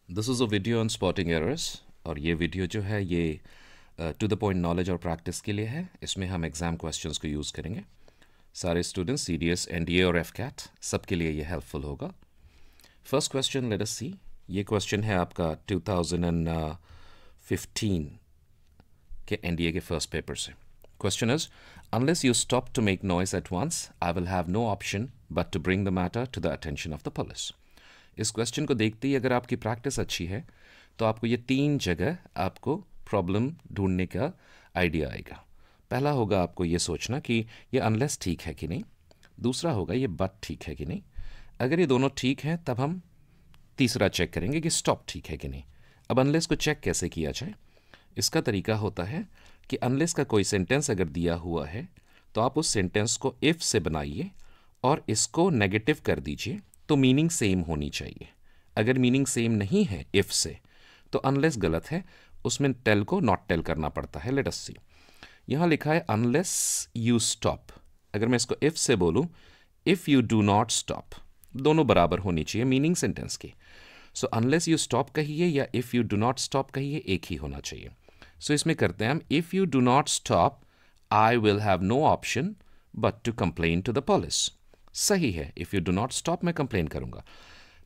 This is a video on spotting errors और ये video जो है ये टू द पॉइंट नॉलेज और प्रैक्टिस के लिए है। इसमें हम एग्ज़ाम क्वेश्चंस को यूज़ करेंगे। सारे स्टूडेंट्स सीडीएस एनडीए और एफकैट सबके लिए ये हेल्पफुल होगा। First question let us see. ये क्वेश्चन है आपका 2015 के एनडीए के फर्स्ट पेपर से। Question is unless you stop to make noise at once I will have no option but to bring the matter to the attention of the police. इस question को देखते ही अगर आपकी प्रैक्टिस अच्छी है तो आपको ये 3 जगह आपको प्रॉब्लम ढूंढने का आइडिया आएगा। पहला होगा आपको ये सोचना कि ये अनलेस ठीक है कि नहीं। दूसरा होगा ये बट ठीक है कि नहीं। अगर ये दोनों ठीक हैं तब हम तीसरा चेक करेंगे कि स्टॉप ठीक है कि नहीं। अब अनलेस को चेक कैसे किया जाए? इसका तरीका होता है कि अनलेस का कोई सेंटेंस अगर दिया हुआ है तो आप उस सेंटेंस को इफ़ से बनाइए और इसको नेगेटिव कर दीजिए तो मीनिंग सेम होनी चाहिए। अगर मीनिंग सेम नहीं है इफ़ से तो अनलेस गलत है, उसमें टेल को नॉट टेल करना पड़ता है। लेट अस सी। यहाँ लिखा है अनलेस यू स्टॉप। अगर मैं इसको इफ़ से बोलूँ if you do not stop, दोनों बराबर होनी चाहिए मीनिंग सेंटेंस की। सो अनलेस यू स्टॉप कहिए या if you do not stop कहिए, एक ही होना चाहिए। सो इसमें करते हैं हम if you do not stop I will have no option but to complain to the police. सही है, if you do not stop मैं कंप्लेन करूंगा।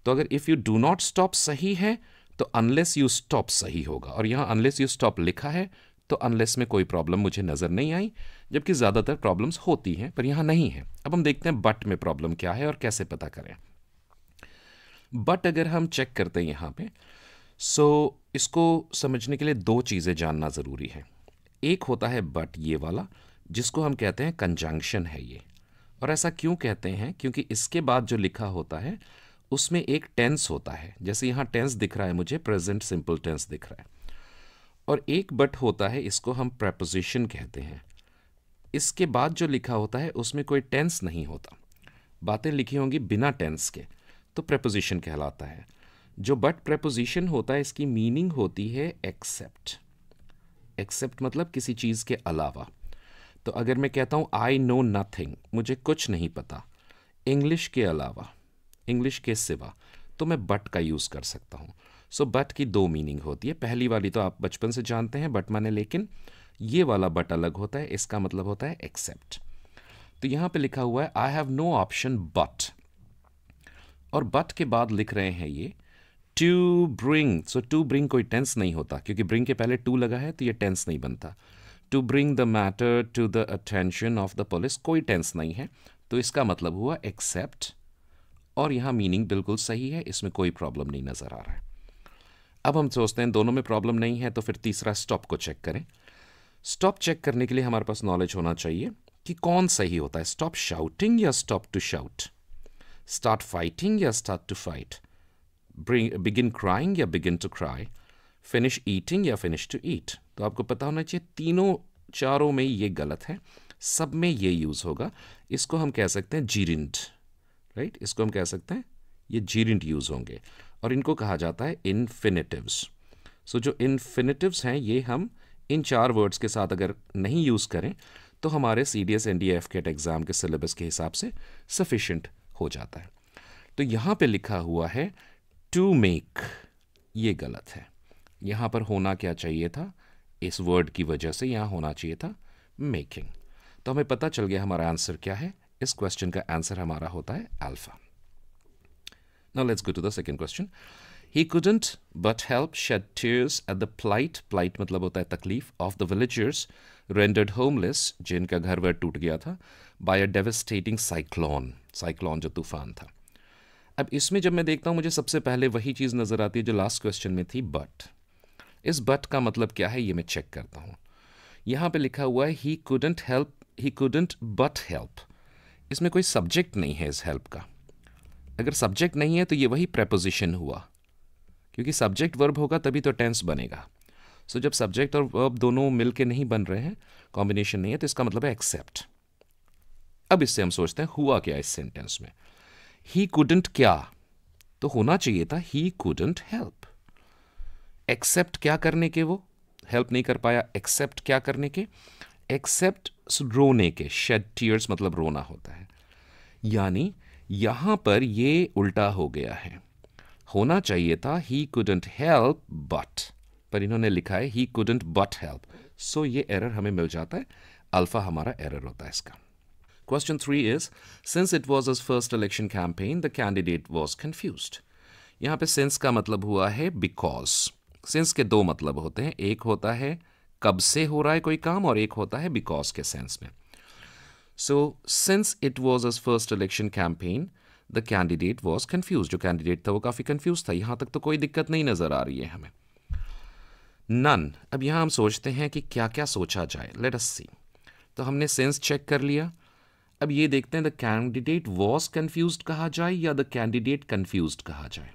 तो अगर if you do not stop सही है तो अनलेस यू स्टॉप सही होगा। और यहाँ अनलेस यू स्टॉप लिखा है तो अनलेस में कोई प्रॉब्लम मुझे नज़र नहीं आई, जबकि ज़्यादातर प्रॉब्लम्स होती हैं पर यहाँ नहीं है। अब हम देखते हैं बट में प्रॉब्लम क्या है और कैसे पता करें। बट अगर हम चेक करते हैं यहाँ पे, सो इसको समझने के लिए 2 चीज़ें जानना ज़रूरी है। एक होता है बट ये वाला, जिसको हम कहते हैं कंजंक्शन है ये। और ऐसा क्यों कहते हैं? क्योंकि इसके बाद जो लिखा होता है उसमें एक टेंस होता है। जैसे यहाँ टेंस दिख रहा है मुझे, प्रेजेंट सिंपल टेंस दिख रहा है। और एक बट होता है, इसको हम प्रेपोजिशन कहते हैं। इसके बाद जो लिखा होता है उसमें कोई टेंस नहीं होता, बातें लिखी होंगी बिना टेंस के, तो प्रेपोजिशन कहलाता है। जो बट प्रेपोजिशन होता है इसकी मीनिंग होती है एक्सेप्ट। एक्सेप्ट मतलब किसी चीज़ के अलावा। तो अगर मैं कहता हूँ आई नो नथिंग, मुझे कुछ नहीं पता, इंग्लिश के अलावा, इंग्लिश के सिवा, तो मैं बट का यूज़ कर सकता हूँ। सो बट की 2 मीनिंग होती है। पहली वाली तो आप बचपन से जानते हैं, बट माने लेकिन। ये वाला बट अलग होता है, इसका मतलब होता है एक्सेप्ट। तो यहाँ पे लिखा हुआ है I have no option but, और बट के बाद लिख रहे हैं ये to bring. So to bring कोई टेंस नहीं होता, क्योंकि ब्रिंग के पहले टू लगा है तो ये टेंस नहीं बनता। To bring the matter to the attention of the police, कोई टेंस नहीं है, तो इसका मतलब हुआ एक्सेप्ट। और यहाँ मीनिंग बिल्कुल सही है, इसमें कोई प्रॉब्लम नहीं नज़र आ रहा है। अब हम सोचते हैं दोनों में प्रॉब्लम नहीं है, तो फिर तीसरा स्टॉप को चेक करें। स्टॉप चेक करने के लिए हमारे पास नॉलेज होना चाहिए कि कौन सही होता है। स्टॉप शाउटिंग या stop to shout, start fighting या start to fight, begin crying या begin to cry, finish eating या फिनिश टू ईट। तो आपको पता होना चाहिए तीनों चारों में ये गलत है, सब में ये यूज़ होगा। इसको हम कह सकते हैं जीरिंट, राइट? इसको हम कह सकते हैं ये जीरिंट यूज़ होंगे, और इनको कहा जाता है इन्फिनेटिव्स। सो जो इन्फिनेटिव्स हैं ये हम इन 4 वर्ड्स के साथ अगर नहीं यूज़ करें तो हमारे CDS NDA FCAT एग्ज़ाम के सिलेबस के हिसाब से सफिशेंट हो जाता है। तो यहाँ पे लिखा हुआ है टू मेक, ये गलत है। यहाँ पर होना क्या चाहिए था? इस वर्ड की वजह से यहाँ होना चाहिए था मेकिंग। तो हमें पता चल गया हमारा आंसर क्या है। इस क्वेश्चन का आंसर हमारा होता है alpha. Now let's go to the second question. He couldn't but help shed tears at the plight, plight मतलब होता है तकलीफ, of the villagers rendered homeless, जिनका घर वर टूट गया था, by a devastating cyclone, cyclone जो तूफान था। अब इसमें जब मैं देखता हूँ मुझे सबसे पहले वही चीज़ नज़र आती है जो लास्ट क्वेश्चन में थी, बट। इस बट का मतलब क्या है ये मैं चेक करता हूँ। यहाँ पे लिखा हुआ है he couldn't help, he couldn't but help. इसमें कोई सब्जेक्ट नहीं है इस हेल्प का। अगर सब्जेक्ट नहीं है तो ये वही प्रेपोजिशन हुआ, क्योंकि सब्जेक्ट वर्ब होगा तभी तो टेंस बनेगा। सो जब सब्जेक्ट और वर्ब दोनों मिल के नहीं बन रहे हैं, कॉम्बिनेशन नहीं है, तो इसका मतलब है एक्सेप्ट। अब इससे हम सोचते हैं हुआ क्या इस सेंटेंस में। ही कुडंट क्या, तो होना चाहिए था ही कुडंट हेल्प। एक्सेप्ट क्या करने के, वो हेल्प नहीं कर पाया। एक्सेप्ट क्या करने के? एक्सेप्ट रोने के। शेड टीयर्स मतलब रोना होता है, यानी यहां पर ये उल्टा हो गया है। होना चाहिए था he couldn't help but, पर इन्होंने लिखा है he couldn't but help. सो ये एरर हमें मिल जाता है, अल्फा हमारा एरर होता है इसका. Question 3 is, since it was his first election campaign, the candidate was confused. यहाँ पे since का मतलब हुआ है because. since के दो मतलब होते हैं, एक होता है कब से हो रहा है कोई काम और एक होता है because के सेंस में. So, since it was his first election campaign, the candidate was confused. जो candidate था वो काफ़ी confused था. यहाँ तक तो कोई दिक्कत नहीं नज़र आ रही है हमें. None. अब यहाँ हम सोचते हैं कि क्या क्या सोचा जाए. Let us see. तो हमने since चेक कर लिया. अब ये देखते हैं द कैंडिडेट वॉज कंफ्यूज्ड कहा जाए या द कैंडिडेट कंफ्यूज्ड कहा जाए.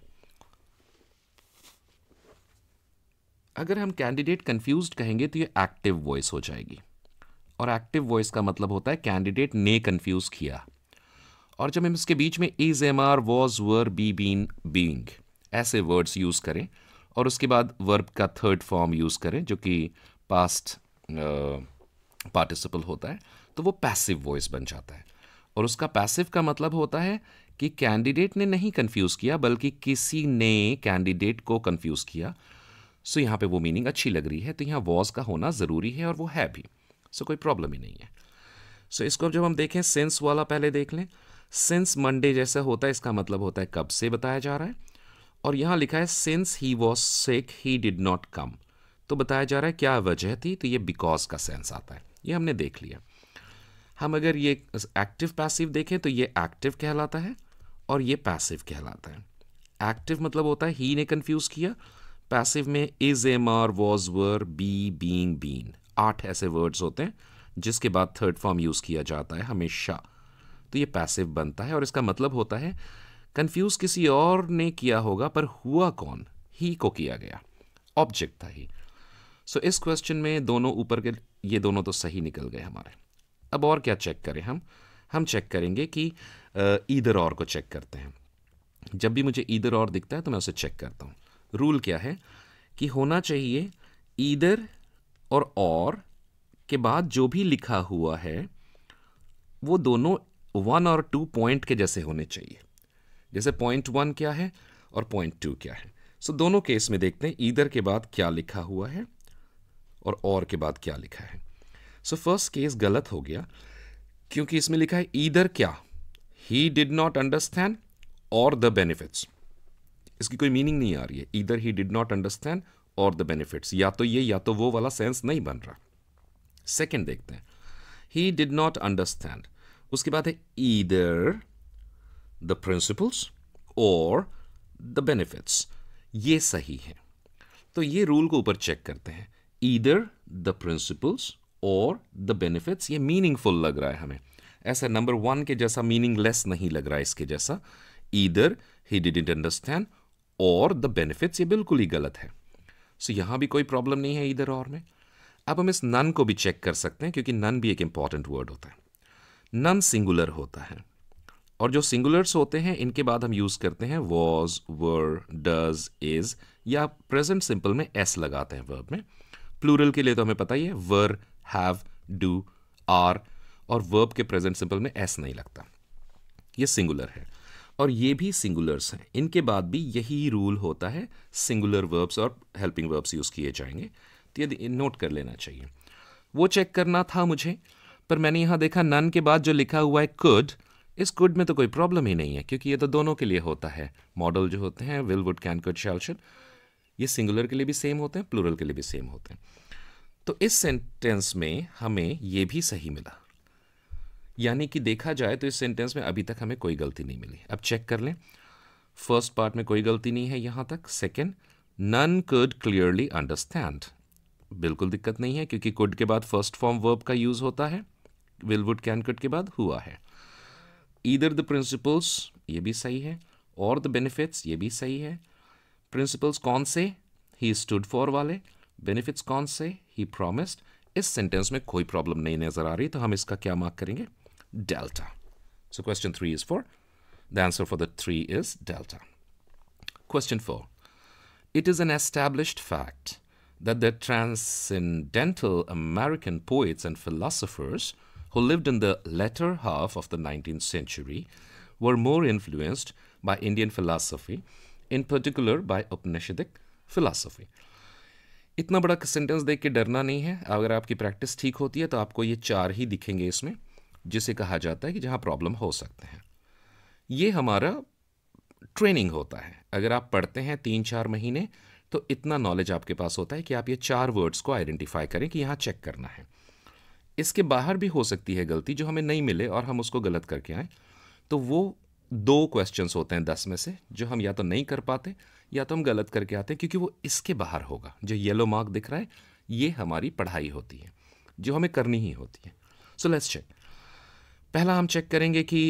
अगर हम कैंडिडेट कंफ्यूज्ड कहेंगे तो ये एक्टिव वॉइस हो जाएगी, और एक्टिव वॉइस का मतलब होता है कैंडिडेट ने कंफ्यूज किया. और जब हम इसके बीच में is, am are, was, were, be, been, being ऐसे वर्ड्स यूज करें और उसके बाद वर्ब का थर्ड फॉर्म यूज करें जो कि पास्ट पार्टिसिपल होता है, तो वो पैसिव वॉइस बन जाता है. और उसका पैसिव का मतलब होता है कि कैंडिडेट ने नहीं कंफ्यूज किया बल्कि किसी ने कैंडिडेट को कंफ्यूज किया. सो यहाँ पे वो मीनिंग अच्छी लग रही है, तो यहाँ वॉज का होना ज़रूरी है और वो है भी. सो कोई प्रॉब्लम ही नहीं है. सो इसको जब हम देखें सिंस वाला पहले देख लें. सिंस मंडे जैसा होता है, इसका मतलब होता है कब से बताया जा रहा है. और यहाँ लिखा है since he was sick he did not come, तो बताया जा रहा है क्या वजह थी, तो ये बिकॉज का सेंस आता है. ये हमने देख लिया. हम अगर ये एक्टिव पैसिव देखें तो ये एक्टिव कहलाता है और ये पैसिव कहलाता है. एक्टिव मतलब होता है ही ने कंफ्यूज किया. पैसिव में is, am are, was, were, be, being, been 8 ऐसे वर्ड्स होते हैं जिसके बाद थर्ड फॉर्म यूज किया जाता है हमेशा. तो ये पैसिव बनता है और इसका मतलब होता है कंफ्यूज किसी और ने किया होगा पर हुआ कौन, ही को किया गया, ऑब्जेक्ट था ही. सो इस क्वेश्चन में दोनों ऊपर के ये दोनों तो सही निकल गए हमारे. अब और क्या चेक करें हम चेक करेंगे कि ईदर और को चेक करते हैं. जब भी मुझे ईदर और दिखता है तो मैं उसे चेक करता हूँ. रूल क्या है कि होना चाहिए ईदर और के बाद जो भी लिखा हुआ है वो दोनों 1 और 2 पॉइंट के जैसे होने चाहिए. जैसे पॉइंट 1 क्या है और पॉइंट 2 क्या है. सो दोनों केस में देखते हैं ईदर के बाद क्या लिखा हुआ है और के बाद क्या लिखा है. सो फर्स्ट केस गलत हो गया क्योंकि इसमें लिखा है ईदर क्या, ही डिड नॉट अंडरस्टैंड और द बेनिफिट्स. इसकी कोई मीनिंग नहीं आ रही है. Either he did not understand और द बेनिफिट्स, या तो ये या तो वो वाला सेंस नहीं बन रहा. सेकंड देखते हैं, ही डिड नॉट अंडरस्टैंड, उसके बाद है ईदर द प्रिंसिपल्स और द बेनिफिट्स. ये सही है. तो ये रूल को ऊपर चेक करते हैं. ईदर द प्रिंसिपल्स और द बेनिफिट्स, ये मीनिंगफुल लग रहा है हमें. ऐसा नंबर 1 के जैसा मीनिंगलेस नहीं लग रहा है इसके जैसा. ईदर ही डिडंट अंडरस्टैंड और द बेनिफिट्स, ये बिल्कुल ही गलत है. सो यहां भी कोई प्रॉब्लम नहीं है ईदर और में. अब हम इस नन को भी चेक कर सकते हैं क्योंकि नन भी एक इंपॉर्टेंट वर्ड होता है. नन सिंगुलर होता है और जो सिंगुलर्स होते हैं इनके बाद हम यूज करते हैं वॉज, वर, डज, इज या प्रेजेंट सिंपल में एस लगाते हैं वर्ब में. प्लूरल के लिए तो हमें पता ही है वर, हैव, डू, आर, और वर्ब के प्रेजेंट सिंपल में एस नहीं लगता. ये सिंगुलर है और ये भी सिंगुलर्स हैं. इनके बाद भी यही रूल होता है, सिंगुलर वर्ब्स और हेल्पिंग वर्ब्स यूज किए जाएंगे. तो ये नोट कर लेना चाहिए. वो चेक करना था मुझे, पर मैंने यहां देखा नन के बाद जो लिखा हुआ है कुड, इस कुड में तो कोई प्रॉब्लम ही नहीं है क्योंकि ये तो दोनों के लिए होता है. मॉडल जो होते हैं will, would, can, could, shall, should, ये सिंगुलर के लिए भी सेम होते हैं, प्लूरल के लिए भी सेम होते हैं. तो इस सेंटेंस में हमें ये भी सही मिला. यानी कि देखा जाए तो इस सेंटेंस में अभी तक हमें कोई गलती नहीं मिली. अब चेक कर लें. फर्स्ट पार्ट में कोई गलती नहीं है यहां तक. Second, none could clearly understand, बिल्कुल दिक्कत नहीं है क्योंकि कुड के बाद फर्स्ट फॉर्म वर्ब का यूज होता है. विल, वुड, कैन, कुड के बाद हुआ है. ईदर द प्रिंसिपल्स, ये भी सही है, और द बेनिफिट्स, ये भी सही है. प्रिंसिपल्स कौन से, ही स्टूड फॉर वाले. बेनिफिट्स कौन से, ही प्रॉमिस्ड. इस सेंटेंस में कोई प्रॉब्लम नहीं नजर आ रही, तो हम इसका क्या मार्क करेंगे, delta. So question 3 is 4. The answer for the 3 is delta. Question 4. It is an established fact that the transcendental American poets and philosophers who lived in the latter half of the 19th century were more influenced by Indian philosophy in particular by Upanishadic philosophy. इतना बड़ा sentence देख के डरना नहीं है। अगर आपकी practice ठीक होती है तो आपको ये 4 ही दिखेंगे इसमें, जिसे कहा जाता है कि जहाँ प्रॉब्लम हो सकते हैं। ये हमारा ट्रेनिंग होता है। अगर आप पढ़ते हैं 3-4 महीने तो इतना नॉलेज आपके पास होता है कि आप ये 4 वर्ड्स को आइडेंटिफाई करें कि यहाँ चेक करना है। इसके बाहर भी हो सकती है गलती जो हमें नहीं मिले और हम उसको गलत करके आए, तो वो 2 क्वेश्चंस होते हैं 10 में से जो हम या तो नहीं कर पाते या तो हम गलत करके आते हैं, क्योंकि वो इसके बाहर होगा। जो येलो मार्क दिख रहा है ये हमारी पढ़ाई होती है जो हमें करनी ही होती है। So let's check. पहला हम चेक करेंगे कि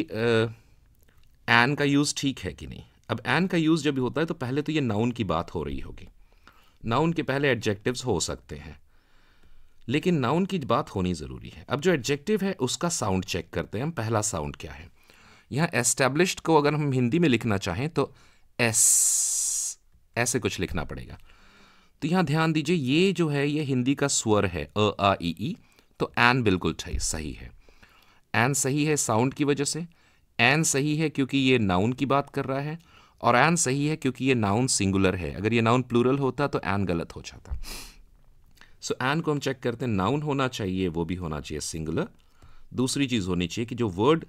एन का यूज़ ठीक है कि नहीं। अब एन का यूज़ जब भी होता है तो पहले तो ये नाउन की बात हो रही होगी। नाउन के पहले एडजेक्टिव्स हो सकते हैं, लेकिन नाउन की बात होनी ज़रूरी है। अब जो एडजेक्टिव है उसका साउंड चेक करते हैं हम। पहला साउंड क्या है यहाँ। एस्टैब्लिश्ड को अगर हम हिंदी में लिखना चाहें तो एस ऐसे कुछ लिखना पड़ेगा। तो यहाँ ध्यान दीजिए, ये जो है ये हिंदी का स्वर है अ आ ई, तो एन बिल्कुल सही है। एन सही है साउंड की वजह से। एन सही है क्योंकि ये नाउन की बात कर रहा है, और एन सही है क्योंकि ये नाउन सिंगुलर है। अगर ये नाउन प्लूरल होता तो एन गलत हो जाता। सो एन को हम चेक करते हैं। नाउन होना चाहिए, वो भी होना चाहिए सिंगुलर। दूसरी चीज़ होनी चाहिए कि जो वर्ड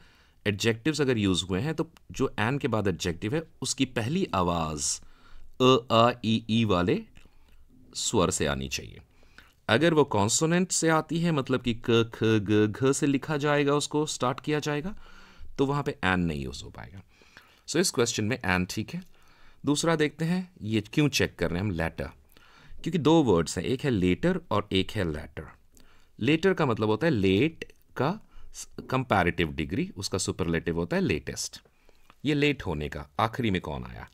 एडजेक्टिव्स अगर यूज़ हुए हैं तो जो एन के बाद एडजेक्टिव है उसकी पहली आवाज़ अ आ ई वाले स्वर से आनी चाहिए। अगर वो कॉन्सोनेंट से आती है, मतलब कि क ख ग घ से लिखा जाएगा, उसको स्टार्ट किया जाएगा, तो वहाँ पे एन नहीं यूज़ हो पाएगा। सो इस क्वेश्चन में एन ठीक है। दूसरा देखते हैं ये क्यों चेक कर रहे हैं हम लेटर, क्योंकि 2 वर्ड्स हैं, एक है लेटर और एक है लेटर। लेटर का मतलब होता है लेट का कंपैरेटिव डिग्री, उसका सुपरलेटिव होता है लेटेस्ट। ये लेट होने का, आखिरी में कौन आया।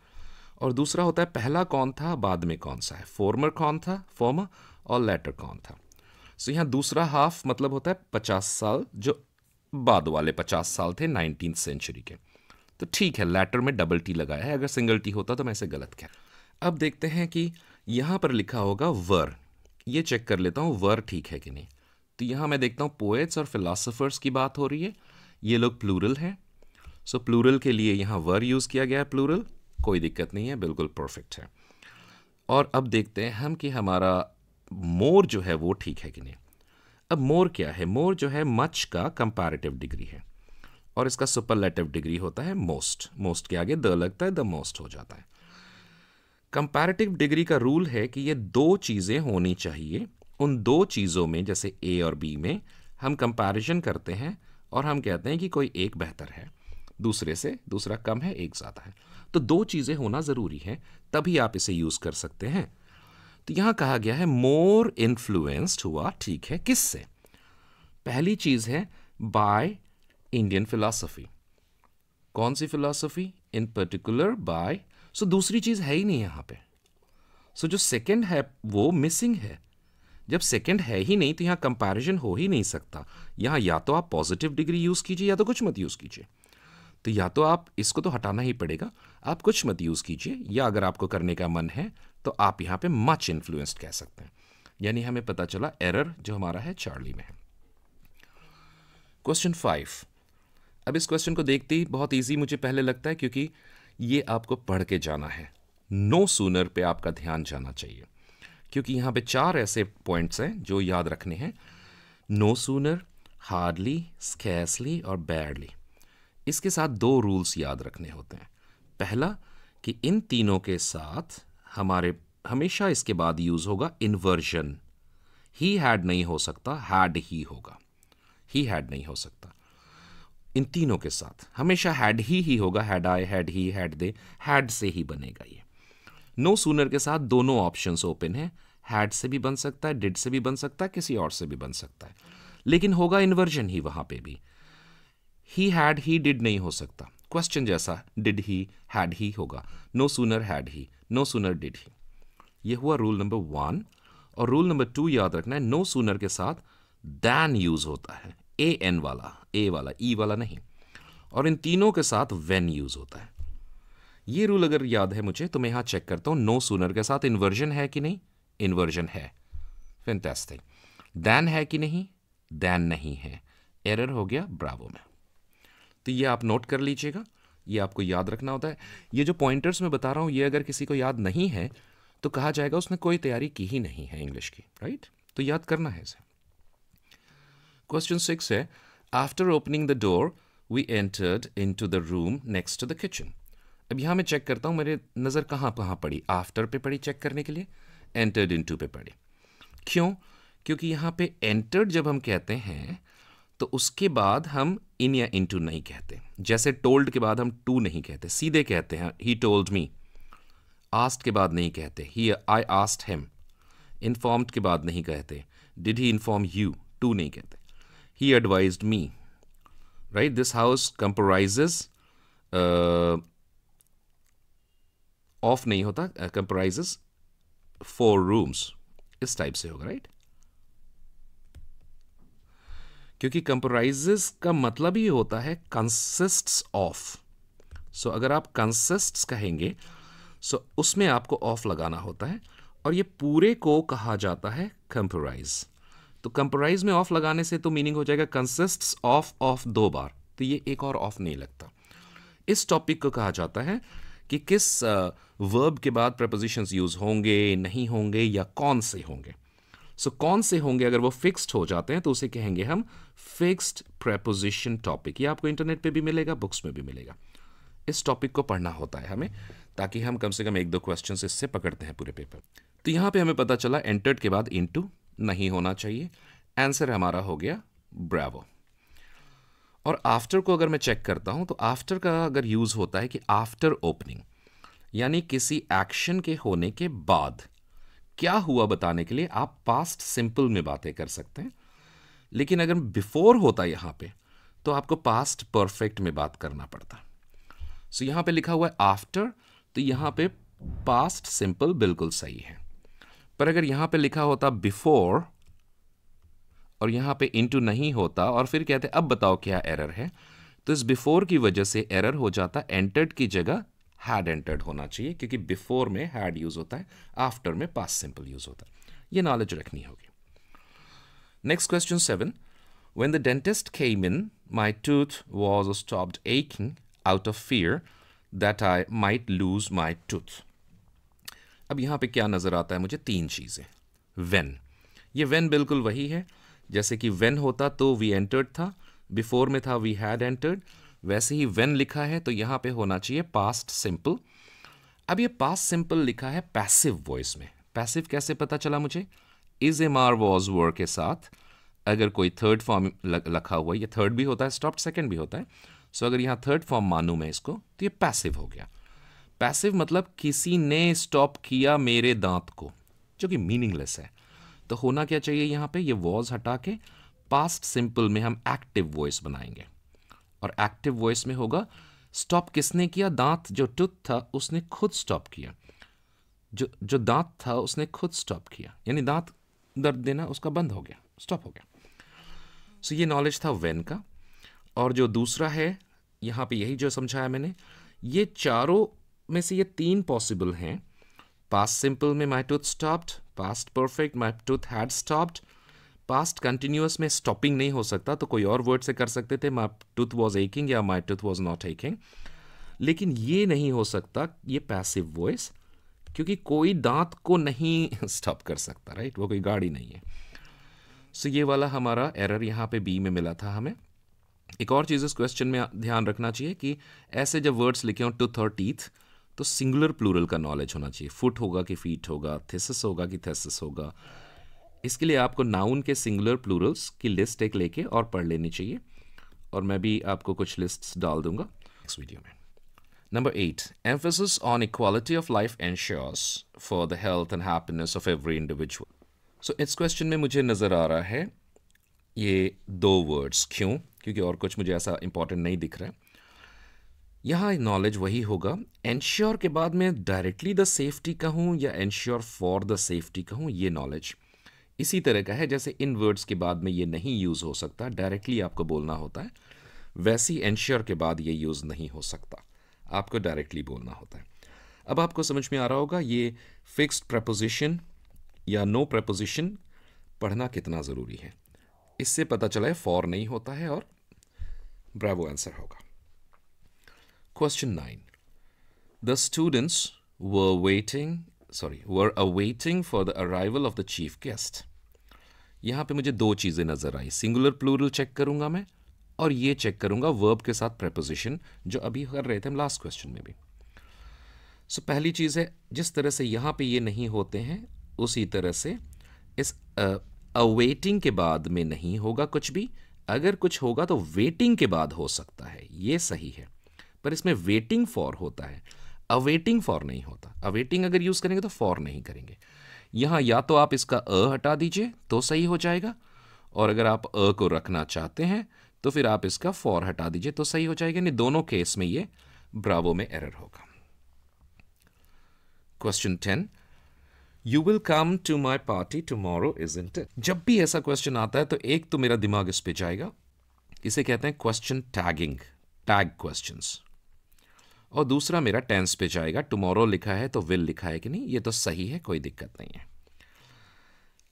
और दूसरा होता है पहला कौन था बाद में कौन सा है, फॉर्मर कौन था, फॉर्मर, और लेटर कौन था। सो यहाँ दूसरा हाफ मतलब होता है 50 साल, जो बाद वाले 50 साल थे 19th सेंचुरी के। तो ठीक है, लेटर में डबल टी लगाया है, अगर सिंगल टी होता तो मैं इसे गलत कह। अब देखते हैं कि यहाँ पर लिखा होगा वर। ये चेक कर लेता हूँ वर ठीक है कि नहीं। तो यहाँ मैं देखता हूँ पोएट्स और फिलोसोफर्स की बात हो रही है, ये लोग प्लूरल हैं। सो प्लूरल के लिए यहाँ वर यूज़ किया गया है, प्लूरल, कोई दिक्कत नहीं है, बिल्कुल परफेक्ट है। और अब देखते हैं हम कि हमारा मोर जो है वो ठीक है कि नहीं। अब मोर क्या है, मोर जो है मच का कंपैरेटिव डिग्री है, और इसका सुपरलेटिव डिग्री होता है मोस्ट। मोस्ट के आगे द लगता है, द मोस्ट हो जाता है। कंपैरेटिव डिग्री का रूल है कि ये 2 चीज़ें होनी चाहिए। उन 2 चीज़ों में, जैसे ए और बी में, हम कंपैरिजन करते हैं और हम कहते हैं कि कोई एक बेहतर है दूसरे से, दूसरा कम है, एक ज़्यादा है। तो 2 चीज़ें होना ज़रूरी है, तभी आप इसे यूज़ कर सकते हैं। तो यहाँ कहा गया है मोर इन्फ्लुएंस्ड हुआ, ठीक है, किससे। पहली चीज़ है बाय इंडियन फिलॉसफी। कौन सी फिलॉसफी, इन पर्टिकुलर बाय। सो दूसरी चीज़ है ही नहीं यहाँ पे। सो जो सेकंड है वो मिसिंग है। जब सेकंड है ही नहीं तो यहाँ कंपैरिजन हो ही नहीं सकता। यहाँ या तो आप पॉजिटिव डिग्री यूज़ कीजिए या तो कुछ मत यूज़ कीजिए। तो या तो आप इसको तो हटाना ही पड़ेगा, आप कुछ मत यूज़ कीजिए, या अगर आपको करने का मन है तो आप यहाँ पे मच इन्फ्लुएंस्ड कह सकते हैं। यानी हमें पता चला एरर जो हमारा है चार्ली में है। क्वेश्चन 5। अब इस क्वेश्चन को देखते ही बहुत इजी मुझे पहले लगता है, क्योंकि ये आपको पढ़ के जाना है। नो सूनर पे आपका ध्यान जाना चाहिए, क्योंकि यहाँ पे 4 ऐसे पॉइंट्स हैं जो याद रखने हैं। नो सूनर, हार्डली, स्कैर्सली और बैरली। इसके साथ 2 रूल्स याद रखने होते हैं। पहला कि इन तीनों के साथ हमारे हमेशा इसके बाद यूज़ होगा इन्वर्जन। ही हैड नहीं हो सकता, हैड ही होगा। ही हैड नहीं हो सकता। इन तीनों के साथ हमेशा हैड ही होगा। Had I, had he, had they, had से ही बनेगा ये। नो सूनर के साथ दोनों ऑप्शंस ओपन है। हैड से भी बन सकता है, डिड से भी बन सकता है, किसी और से भी बन सकता है, लेकिन होगा इन्वर्जन ही वहां पे भी। ही हैड ही डिड नहीं हो सकता। क्वेश्चन जैसा डिड ही, हैड ही होगा। No sooner had he, no sooner did he. ये हुआ रूल नंबर 1। और रूल नंबर 2 याद रखना है, नो सूनर के साथ दैन यूज होता है। ए एन वाला, ए वाला, ई वाला नहीं। और इन तीनों के साथ वेन यूज होता है। ये रूल अगर याद है मुझे तो मैं यहां चेक करता हूं नो सूनर के साथ इन्वर्जन है कि नहीं। इन्वर्जन है, फैंटास्टिक। दैन है कि नहीं, दैन नहीं है। एरर हो गया ब्रावो में। तो ये आप नोट कर लीजिएगा। ये आपको याद रखना होता है। ये जो पॉइंटर्स मैं बता रहा हूँ, ये अगर किसी को याद नहीं है तो कहा जाएगा उसने कोई तैयारी की ही नहीं है इंग्लिश की, राइट? तो याद करना है इसे। क्वेश्चन 6 है, after opening the door we entered into the room next to the kitchen. अब यहाँ मैं चेक करता हूँ मेरे नज़र कहाँ कहाँ पड़ी। आफ्टर पे पड़ी चेक करने के लिए, एंटर्ड इनटू पे पड़ी। क्यों? क्योंकि यहाँ पे एंटर्ड जब हम कहते हैं तो उसके बाद हम इन या इनटू नहीं कहते। जैसे टोल्ड के बाद हम टू नहीं कहते, सीधे कहते हैं ही टोल्ड मी। आस्क्ड के बाद नहीं कहते he I asked him. Informed के बाद नहीं कहते did he inform you, to नहीं कहते। He advised me, right? This house comprises, of नहीं होता, कंप्राइजेज 4 रूम्स, इस टाइप से होगा, राइट? क्योंकि कंप्राइजेस का मतलब ही होता है कंसिस्ट्स ऑफ। सो अगर आप कंसिस्ट्स कहेंगे सो उसमें आपको ऑफ लगाना होता है, और ये पूरे को कहा जाता है कंप्राइज। तो कंप्राइज में ऑफ लगाने से तो मीनिंग हो जाएगा कंसिस्ट्स ऑफ 2 बार, तो ये एक और ऑफ नहीं लगता। इस टॉपिक को कहा जाता है कि किस वर्ब के बाद प्रपोजिशंस यूज होंगे, नहीं होंगे, या कौन से होंगे। सो कौन से होंगे, अगर वो फिक्स्ड हो जाते हैं तो उसे कहेंगे हम फिक्स्ड प्रेपोजिशन टॉपिक। ये आपको इंटरनेट पे भी मिलेगा, बुक्स में भी मिलेगा। इस टॉपिक को पढ़ना होता है हमें, ताकि हम कम से कम 1-2 क्वेश्चन इससे पकड़ते हैं पूरे पेपर। तो यहाँ पे हमें पता चला एंटर्ड के बाद इनटू नहीं होना चाहिए। आंसर हमारा हो गया ब्रावो। और आफ्टर को अगर मैं चेक करता हूँ तो आफ्टर का अगर यूज होता है कि आफ्टर ओपनिंग, यानी किसी एक्शन के होने के बाद क्या हुआ बताने के लिए आप पास्ट सिंपल में बातें कर सकते हैं। लेकिन अगर बिफोर होता यहाँ पे तो आपको पास्ट परफेक्ट में बात करना पड़ता। सो यहाँ पे लिखा हुआ है आफ्टर, तो यहाँ पे पास्ट सिंपल बिल्कुल सही है। पर अगर यहाँ पे लिखा होता बिफोर और यहाँ पे इनटू नहीं होता और फिर कहते अब बताओ क्या एरर है, तो इस बिफोर की वजह से एरर हो जाता एंटर्ड की जगह हैड एंटर्ड होना चाहिए, क्योंकि बिफोर में हैड यूज होता है, आफ्टर में पास्ट सिंपल यूज होता है। ये नॉलेज रखनी होगी। Next question 7, when the dentist came in my tooth was stopped aching out of fear that I might lose my tooth. अब यहाँ पे क्या नजर आता है मुझे? 3 चीजें। व्हेन, ये व्हेन बिल्कुल वही है जैसे कि व्हेन होता तो वी एंटर्ड था, बिफोर में था वी हैड एंटर्ड, वैसे ही व्हेन लिखा है तो यहाँ पे होना चाहिए पास्ट सिंपल। अब ये पास्ट सिंपल लिखा है पैसिव वॉइस में। पैसिव कैसे पता चला मुझे? Is am are was were के साथ अगर कोई थर्ड फॉर्म लिखा हुआ है, ये थर्ड भी होता है, स्टॉप्ड सेकंड भी होता है। सो अगर यहाँ थर्ड फॉर्म मानूं मैं इसको तो ये पैसिव हो गया। पैसिव मतलब किसी ने स्टॉप किया मेरे दांत को, जो कि मीनिंगलेस है। तो होना क्या चाहिए यहाँ पे? ये वॉज हटा के पास्ट सिंपल में हम एक्टिव वॉइस बनाएंगे, और एक्टिव वॉइस में होगा स्टॉप किसने किया? दांत, जो टूथ था उसने खुद स्टॉप किया, जो दांत था उसने खुद स्टॉप किया, यानी दांत दर्द देना उसका बंद हो गया, स्टॉप हो गया। सो ये नॉलेज था व्हेन का। और जो दूसरा है यहाँ पे यही जो समझाया मैंने, ये चारों में से ये 3 पॉसिबल हैं। पास्ट सिंपल में माई tooth stopped, past perfect my tooth had stopped, past continuous में स्टॉपिंग नहीं हो सकता तो कोई और वर्ड से कर सकते थे, माई टूथ वॉज एकिंग या my tooth was not aching. लेकिन ये नहीं हो सकता, ये पैसिव वॉइस, क्योंकि कोई दांत को नहीं स्टॉप कर सकता, राइट? वो कोई गाड़ी नहीं है। सो ये वाला हमारा एरर यहाँ पे बी में मिला था हमें। एक और चीज़ इस क्वेश्चन में ध्यान रखना चाहिए कि ऐसे जब वर्ड्स लिखे हों टूथ और टीथ तो सिंगुलर प्लूरल का नॉलेज होना चाहिए। फुट होगा कि फीट होगा, थेसिस होगा कि थेसिस होगा। इसके लिए आपको नाउन के सिंगुलर प्लूरल्स की लिस्ट एक लेके और पढ़ लेनी चाहिए, और मैं भी आपको कुछ लिस्ट्स डाल दूंगा नेक्स्ट वीडियो में। Number 8, emphasis on equality of life ensures for the health and happiness of every individual. So इस क्वेश्चन में मुझे नज़र आ रहा है ये 2 वर्ड्स। क्यों? क्योंकि और कुछ मुझे ऐसा इंपॉर्टेंट नहीं दिख रहा है। यहाँ नॉलेज वही होगा, एंश्योर के बाद में डायरेक्टली द सेफ्टी कहूँ या एंश्योर फॉर द सेफ्टी कहूँ, ये नॉलेज इसी तरह का है जैसे इन वर्ड्स के बाद में ये नहीं यूज़ हो सकता, डायरेक्टली आपको बोलना होता है, वैसे ही एंश्योर के बाद ये यूज़ नहीं हो सकता, आपको डायरेक्टली बोलना होता है। अब आपको समझ में आ रहा होगा ये फिक्स्ड प्रपोजिशन या नो प्रपोजिशन पढ़ना कितना ज़रूरी है। इससे पता चला है फॉर नहीं होता है और ब्रावो आंसर होगा। Question 9. The students were awaiting for the arrival of the chief guest. यहाँ पे मुझे दो चीज़ें नज़र आई, सिंगुलर प्लूरल चेक करूँगा मैं और ये चेक करूँगा वर्ब के साथ प्रेपोजिशन जो अभी कर रहे थे हम लास्ट क्वेश्चन में भी. सो पहली चीज़ है, जिस तरह से यहाँ पे ये नहीं होते हैं उसी तरह से इस अवेटिंग के बाद में नहीं होगा कुछ भी. अगर कुछ होगा तो वेटिंग के बाद हो सकता है, ये सही है, पर इसमें वेटिंग फॉर होता है, अवेटिंग फॉर नहीं होता. अवेटिंग अगर यूज़ करेंगे तो फॉर नहीं करेंगे. यहाँ या तो आप इसका हटा दीजिए तो सही हो जाएगा, और अगर आप को रखना चाहते हैं तो फिर आप इसका फॉर हटा दीजिए तो सही हो जाएगा. नहीं, दोनों केस में ये ब्रावो में एरर होगा. Question 10. You will come to my party tomorrow isn't it. जब भी ऐसा क्वेश्चन आता है तो एक तो मेरा दिमाग इस पे जाएगा, इसे कहते हैं क्वेश्चन टैगिंग, टैग क्वेश्चंस, और दूसरा मेरा टेंस पे जाएगा. टुमारो लिखा है तो विल लिखा है कि नहीं, ये तो सही है, कोई दिक्कत नहीं है.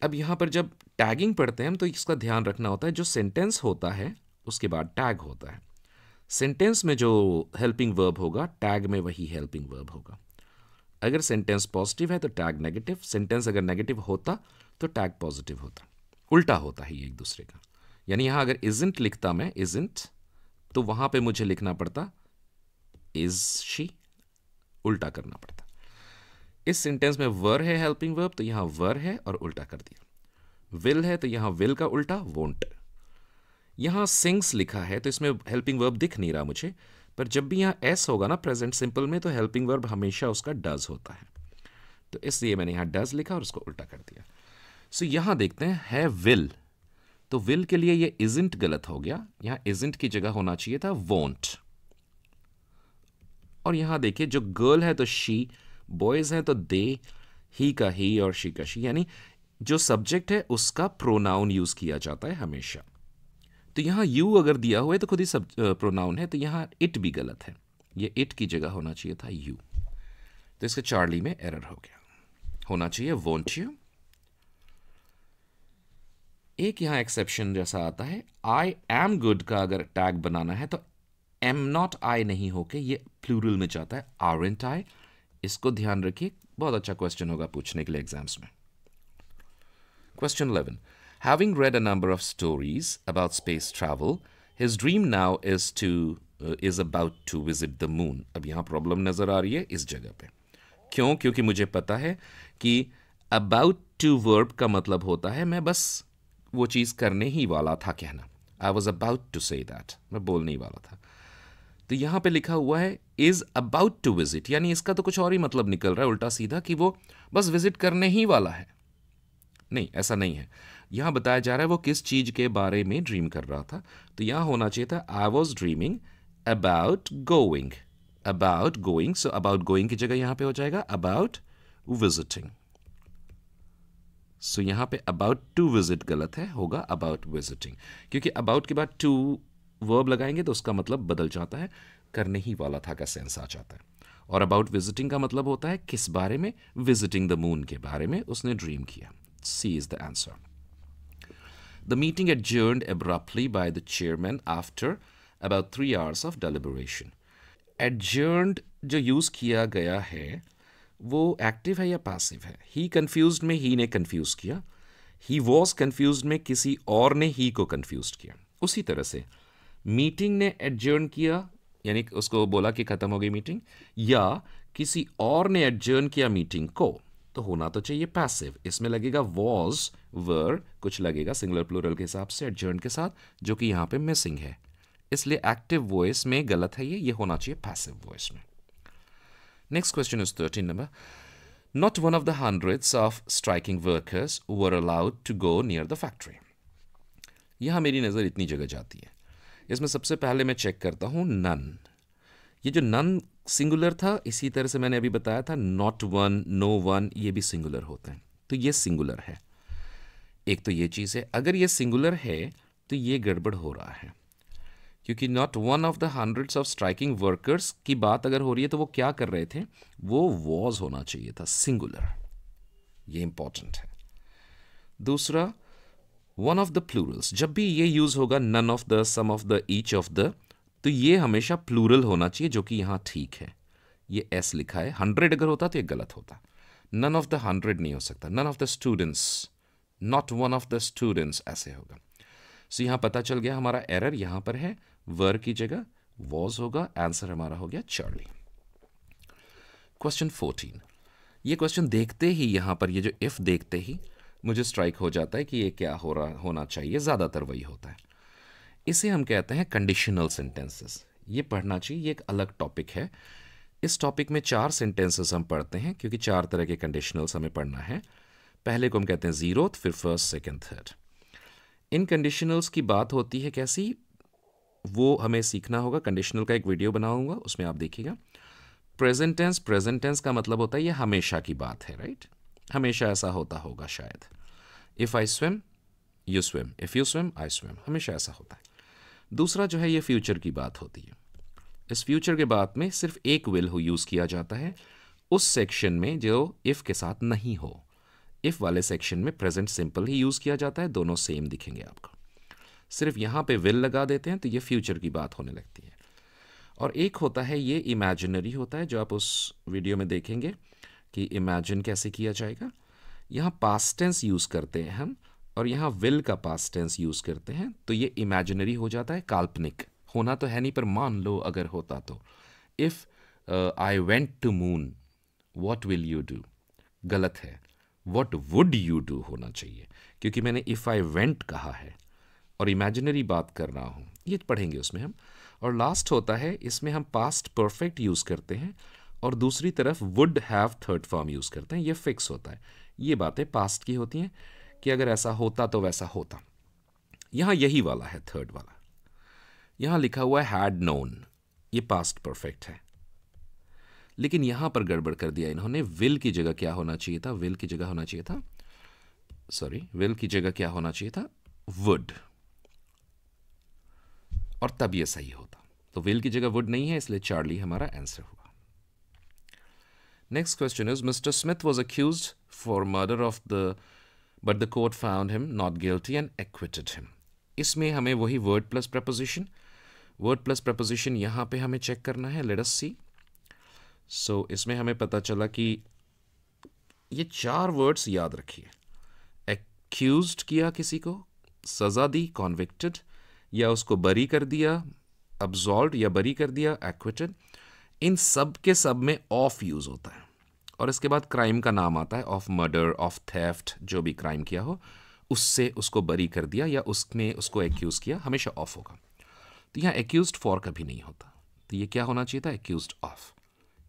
अब यहाँ पर जब टैगिंग पढ़ते हैं तो इसका ध्यान रखना होता है, जो सेंटेंस होता है उसके बाद टैग होता है. सेंटेंस में जो हेल्पिंग वर्ब होगा टैग में वही हेल्पिंग वर्ब होगा. अगर सेंटेंस पॉजिटिव है तो टैग नेगेटिव, सेंटेंस अगर नेगेटिव होता तो टैग पॉजिटिव होता. उल्टा होता है ये एक दूसरे का. यानी यहाँ अगर इजंट लिखता मैं इजंट, तो वहाँ पे मुझे लिखना पड़ता इज शी, उल्टा करना पड़ता. इस सेंटेंस में वर है हेल्पिंग वर्ब तो यहाँ वर है और उल्टा कर दिया. विल है तो यहाँ विल का उल्टा वोंट. यहाँ सिंग्स लिखा है तो इसमें हेल्पिंग वर्ब दिख नहीं रहा मुझे, पर जब भी यहाँ एस होगा ना प्रेजेंट सिंपल में तो हेल्पिंग वर्ब हमेशा उसका डज होता है, तो इसलिए मैंने यहाँ डज लिखा और उसको उल्टा कर दिया. सो यहाँ देखते हैं है विल, तो विल के लिए ये इजंट गलत हो गया, यहाँ इजंट की जगह होना चाहिए था वोंट. और यहाँ देखिए जो गर्ल है तो शी, बॉयज हैं तो दे, ही का ही और शी का शी, यानी जो सब्जेक्ट है उसका प्रोनाउन यूज किया जाता है हमेशा. तो यहाँ यू अगर दिया हुआ है तो खुद ही सब प्रोनाउन है, तो यहाँ इट भी गलत है, ये इट की जगह होना चाहिए था यू. तो इसके चार्ली में एरर हो गया, होना चाहिए वोंट यू. एक यहाँ एक्सेप्शन जैसा आता है, आई एम गुड का अगर टैग बनाना है तो एम नॉट आई नहीं होके ये प्लूरल में जाता है आरंट आई. इसको ध्यान रखिए, बहुत अच्छा क्वेश्चन होगा पूछने के लिए एग्जाम्स में. Question 11. Having read a number of stories about space travel, his dream now is about to visit the moon. अब यहाँ प्रॉब्लम नजर आ रही है इस जगह पे. क्यों? क्योंकि मुझे पता है कि about to verb का मतलब होता है मैं बस वो चीज़ करने ही वाला था कहना. I was about to say that. मैं बोलने ही वाला था. तो यहाँ पे लिखा हुआ है is about to visit, यानी इसका तो कुछ और ही मतलब निकल रहा है उल्टा सीधा कि वो बस विजिट करने ही वाला है. नहीं, ऐसा नहीं है. यहाँ बताया जा रहा है वो किस चीज़ के बारे में ड्रीम कर रहा था, तो यहाँ होना चाहिए था I was dreaming about going. About going, so about going की जगह यहाँ पे हो जाएगा अबाउट विजिटिंग. सो यहाँ पे अबाउट टू विजिट गलत है, होगा अबाउट विजिटिंग, क्योंकि अबाउट के बाद टू वर्ब लगाएंगे तो उसका मतलब बदल जाता है, करने ही वाला था का सेंस आ जाता है. और अबाउट विजिटिंग का मतलब होता है किस बारे में, विजिटिंग द मून के बारे में उसने ड्रीम किया. C is the answer. The meeting adjourned abruptly by the chairman after about 3 hours of deliberation. Adjourned जो यूज़ किया गया है वो एक्टिव है या पैसिव है? He confused में he ने confuse किया, he was confused में किसी और ने he को confused किया. उसी तरह से मीटिंग ने adjourn किया, यानी उसको बोला कि ख़त्म हो गई मीटिंग, या किसी और ने adjourn किया मीटिंग को, तो होना तो चाहिए पैसिव. इसमें लगेगा वॉज, वर, कुछ लगेगा सिंगुलर प्लूरल के हिसाब से एडजर्न के साथ, जो कि यहाँ पे मिसिंग है, इसलिए एक्टिव वॉइस में गलत है ये होना चाहिए पैसिव वॉइस में. Next question is 13 number. Not one of the hundreds of striking workers were allowed to go near the factory. यहाँ मेरी नज़र इतनी जगह जाती है. इसमें सबसे पहले मैं चेक करता हूँ नन. ये जो नन सिंगुलर था, इसी तरह से मैंने अभी बताया था नॉट वन, नो वन, ये भी सिंगुलर होते हैं, तो ये सिंगुलर है. एक तो ये चीज़ है, अगर ये सिंगुलर है तो ये गड़बड़ हो रहा है, क्योंकि not one of the hundreds of striking workers की बात अगर हो रही है तो वो क्या कर रहे थे, वो वॉज होना चाहिए था सिंगुलर. ये इंपॉर्टेंट है. दूसरा, वन ऑफ द प्लूरल्स, जब भी ये यूज होगा none of the, some of the, each of the, तो ये हमेशा प्लूरल होना चाहिए, जो कि यहाँ ठीक है। ये एस लिखा है, 100 अगर होता तो ये गलत होता। नन ऑफ द 100 नहीं हो सकता, none of the students, not one of the students ऐसे होगा। सो यहाँ पता चल गया हमारा एरर यहाँ पर है, वर की जगह वॉज होगा, आंसर हमारा हो गया चार्ली। क्वेश्चन 14, ये क्वेश्चन देखते ही यहाँ पर ये जो इफ देखते ही मुझे स्ट्राइक हो जाता है कि ये क्या हो रहा होना चाहिए, ज़्यादातर वही होता है। इसे हम कहते हैं कंडीशनल सेंटेंसेस। ये पढ़ना चाहिए, ये एक अलग टॉपिक है। इस टॉपिक में 4 सेंटेंसेस हम पढ़ते हैं, क्योंकि 4 तरह के कंडीशनल्स हमें पढ़ना है। पहले को हम कहते हैं ज़ीरो, फिर फर्स्ट, सेकंड, थर्ड। इन कंडीशनल्स की बात होती है कैसी, वो हमें सीखना होगा। कंडीशनल का एक वीडियो बनाऊंगा, उसमें आप देखिएगा। प्रेजेंट टेंस का मतलब होता है ये हमेशा की बात है, राइट? हमेशा ऐसा होता होगा शायद। If I swim you swim, if you swim I swim, हमेशा ऐसा होता है। दूसरा जो है ये फ्यूचर की बात होती है। इस फ्यूचर के बाद में सिर्फ एक विल हो यूज़ किया जाता है उस सेक्शन में जो इफ़ के साथ नहीं हो। इफ़ वाले सेक्शन में प्रेजेंट सिंपल ही यूज़ किया जाता है, दोनों सेम दिखेंगे आपको। सिर्फ यहाँ पे विल लगा देते हैं तो ये फ्यूचर की बात होने लगती है। और एक होता है ये इमेजिनरी होता है, जो आप उस वीडियो में देखेंगे कि इमेजिन कैसे किया जाएगा। यहाँ पास्ट टेंस यूज़ करते हैं हम, और यहाँ विल का पास्ट टेंस यूज़ करते हैं, तो ये इमेजिनरी हो जाता है, काल्पनिक। होना तो है नहीं, पर मान लो अगर होता तो। If I went to moon what will you do, गलत है, वॉट वुड यू डू होना चाहिए, क्योंकि मैंने इफ़ आई वेंट कहा है और इमेजिनरी बात कर रहा हूँ। ये पढ़ेंगे उसमें हम। और लास्ट होता है, इसमें हम पास्ट परफेक्ट यूज़ करते हैं और दूसरी तरफ would have third form use करते हैं। ये फिक्स होता है, ये बातें पास्ट की होती हैं कि अगर ऐसा होता तो वैसा होता। यहाँ यही वाला है, थर्ड वाला। यहाँ लिखा हुआ है हैड नोन, ये पास्ट परफेक्ट है, लेकिन यहाँ पर गड़बड़ कर दिया इन्होंने। विल की जगह क्या होना चाहिए था, विल की जगह होना चाहिए था, सॉरी, विल की जगह क्या होना चाहिए था, वुड, और तब ये सही होता। तो विल की जगह वुड नहीं है, इसलिए चार्ली हमारा आंसर हुआ। Next question is mister Smith was accused for murder of the but the court found him not guilty and acquitted him. इसमें हमें वही वर्ड प्लस प्रपोजिशन यहाँ पे हमें चेक करना है। लेट अस सी। सो इसमें हमें पता चला कि ये 4 वर्ड्स याद रखिए। एक्यूज्ड किया किसी को, सज़ा दी कॉन्विक्टेड, या उसको बरी कर दिया अब्सॉल्व्ड, या बरी कर दिया एक्विटेड। इन सब के सब में ऑफ यूज़ होता है, और इसके बाद क्राइम का नाम आता है, ऑफ मर्डर, ऑफ थेफ्ट, जो भी क्राइम किया हो उससे उसको बरी कर दिया या उसमें उसको एक्यूज़ किया, हमेशा ऑफ होगा। तो यहाँ एक्यूज्ड फॉर कभी नहीं होता, तो ये क्या होना चाहिए था, एक्यूज्ड ऑफ।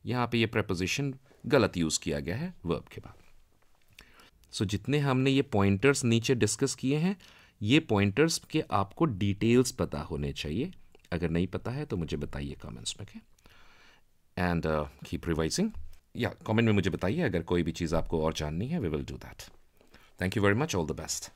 यहाँ पे ये प्रेपोजिशन गलत यूज़ किया गया है वर्ब के बाद। सो जितने हमने ये पॉइंटर्स नीचे डिस्कस किए हैं, ये पॉइंटर्स के आपको डिटेल्स पता होने चाहिए। अगर नहीं पता है तो मुझे बताइए कमेंट्स में, एंड कीप रिवाइजिंग, या कमेंट में मुझे बताइए अगर कोई भी चीज़ आपको और जाननी है। We will do that. Thank you very much, all the best.